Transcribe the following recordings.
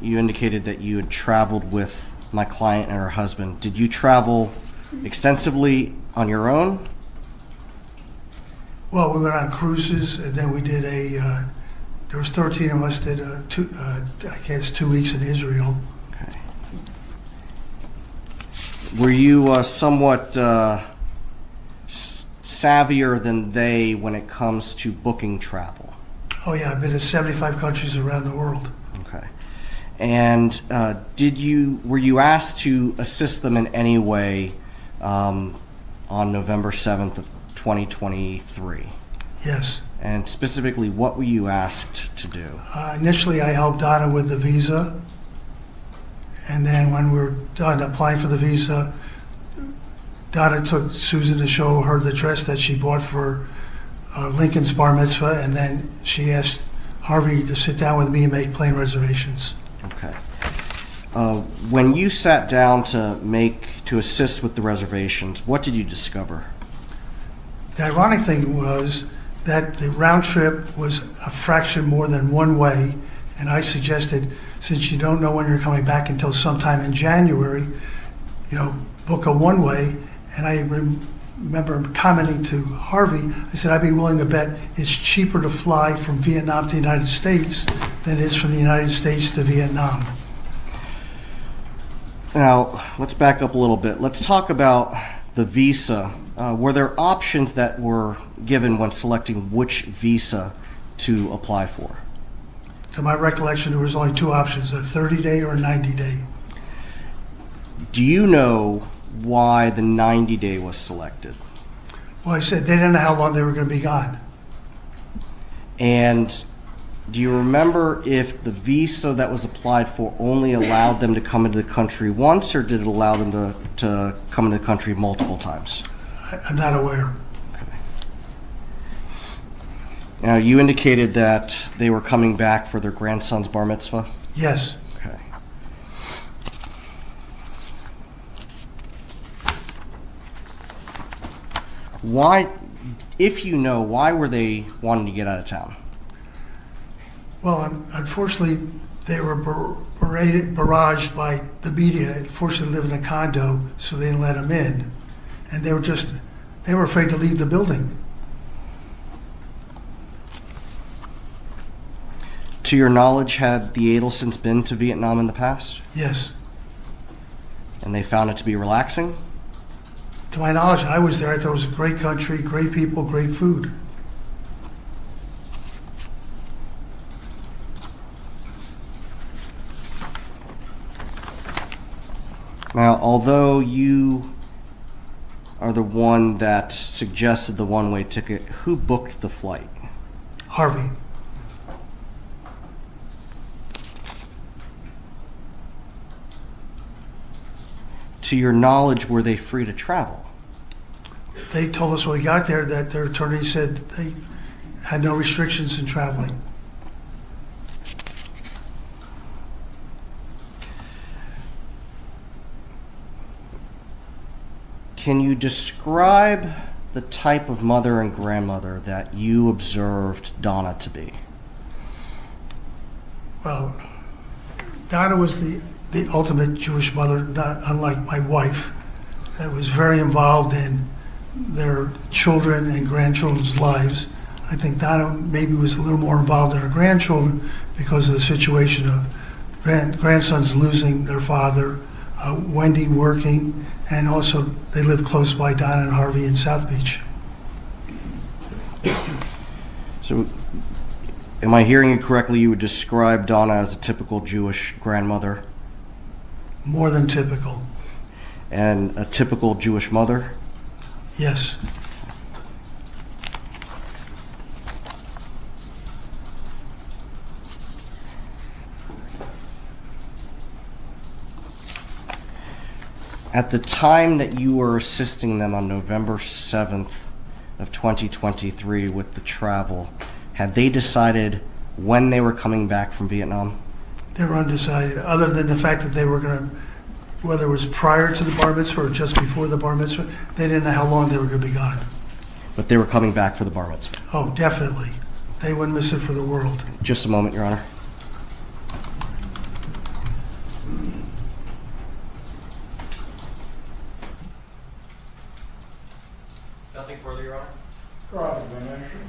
you indicated that you had traveled with my client and her husband. Did you travel extensively on your own? Well, we went on cruises, and then we did there was 13 of us, did I guess 2 weeks in Israel. Okay. Were you somewhat savvier than they when it comes to booking travel? Oh yeah, I've been to 75 countries around the world. Okay. And were you asked to assist them in any way on November 7th of 2023? Yes. And specifically, what were you asked to do? Initially, I helped Donna with the visa, and then when we were done applying for the visa, Donna took Susan to show her the dress that she bought for Lincoln's bar mitzvah, and then she asked Harvey to sit down with me and make plane reservations. Okay. When you sat down to assist with the reservations, what did you discover? The ironic thing was that the round trip was a fraction more than one way, and I suggested, since you don't know when you're coming back until sometime in January, book a one-way. And I remember commenting to Harvey, I said, I'd be willing to bet it's cheaper to fly from Vietnam to the United States than it is from the United States to Vietnam. Now, let's back up a little bit. Let's talk about the visa. Were there options that were given when selecting which visa to apply for? To my recollection, there was only two options, a 30-day or a 90-day. Do you know why the 90-day was selected? Well, I said they didn't know how long they were going to be gone. And do you remember if the visa that was applied for only allowed them to come into the country once, or did it allow them to come into the country multiple times? I'm not aware. Okay. Now, you indicated that they were coming back for their grandson's bar mitzvah? Yes. Okay. Why, if you know, why were they wanting to get out of town? Well, unfortunately, they were barraged by the media. Unfortunately, they live in a condo, so they didn't let them in. And they were afraid to leave the building. To your knowledge, had the Adelsons been to Vietnam in the past? Yes. And they found it to be relaxing? To my knowledge, I was there. I thought it was a great country, great people, great food. Now, although you are the one that suggested the one-way ticket, who booked the flight? Harvey. To your knowledge, were they free to travel? They told us when we got there that their attorney said they had no restrictions in traveling. Can you describe the type of mother and grandmother that you observed Donna to be? Well, Donna was the ultimate Jewish mother, not unlike my wife, that was very involved in their children and grandchildren's lives. I think Donna maybe was a little more involved in her grandchildren because of the situation of grandsons losing their father, Wendy working, and also they live close by, Donna and Harvey, in South Beach. So, am I hearing it correctly? You would describe Donna as a typical Jewish grandmother? More than typical. And a typical Jewish mother? Yes. At the time that you were assisting them on November 7th of 2023 with the travel, had they decided when they were coming back from Vietnam? They were undecided, other than the fact that they were going to, whether it was prior to the bar mitzvah or just before the bar mitzvah, they didn't know how long they were going to be gone. But they were coming back for the bar mitzvah? Oh, definitely. They wouldn't miss it for the world. Just a moment, Your Honor. Nothing further, Your Honor? Cross-examination.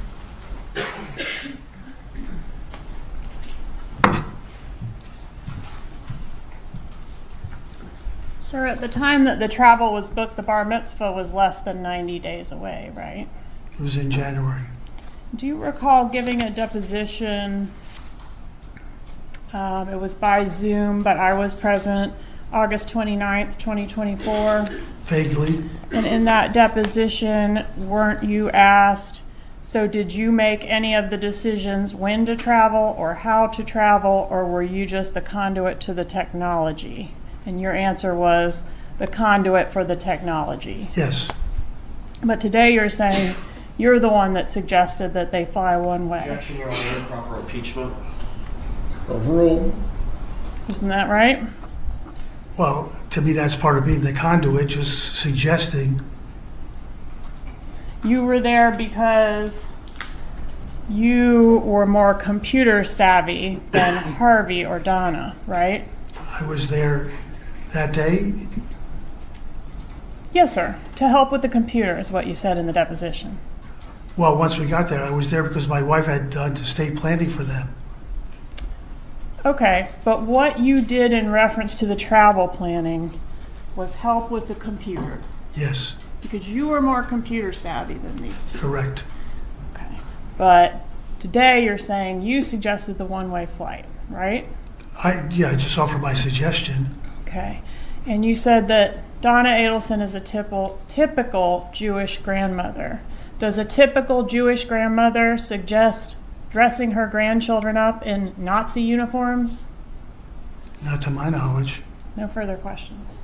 Sir, at the time that the travel was booked, the bar mitzvah was less than 90 days away, right? It was in January. Do you recall giving a deposition? It was by Zoom, but I was present, August 29th, 2024. Vaguely. And in that deposition, weren't you asked, so did you make any of the decisions when to travel or how to travel, or were you just the conduit to the technology? And your answer was the conduit for the technology. Yes. But today you're saying you're the one that suggested that they fly one way. Objection, Your Honor. Improper impeachment. Overruled. Isn't that right? Well, to me, that's part of being the conduit, just suggesting. You were there because you were more computer savvy than Harvey or Donna, right? I was there that day. Yes, sir. To help with the computer is what you said in the deposition. Well, once we got there, I was there because my wife had done estate planning for them. Okay, but what you did in reference to the travel planning was help with the computer Yes, because you were more computer savvy than these two. correct. Okay. But today you're saying you suggested the one-way flight, right? I just offered my suggestion. Okay. And you said that Donna Adelson is a typical Jewish grandmother. Does a typical Jewish grandmother suggest dressing her grandchildren up in Nazi uniforms? Not to my knowledge. No further questions.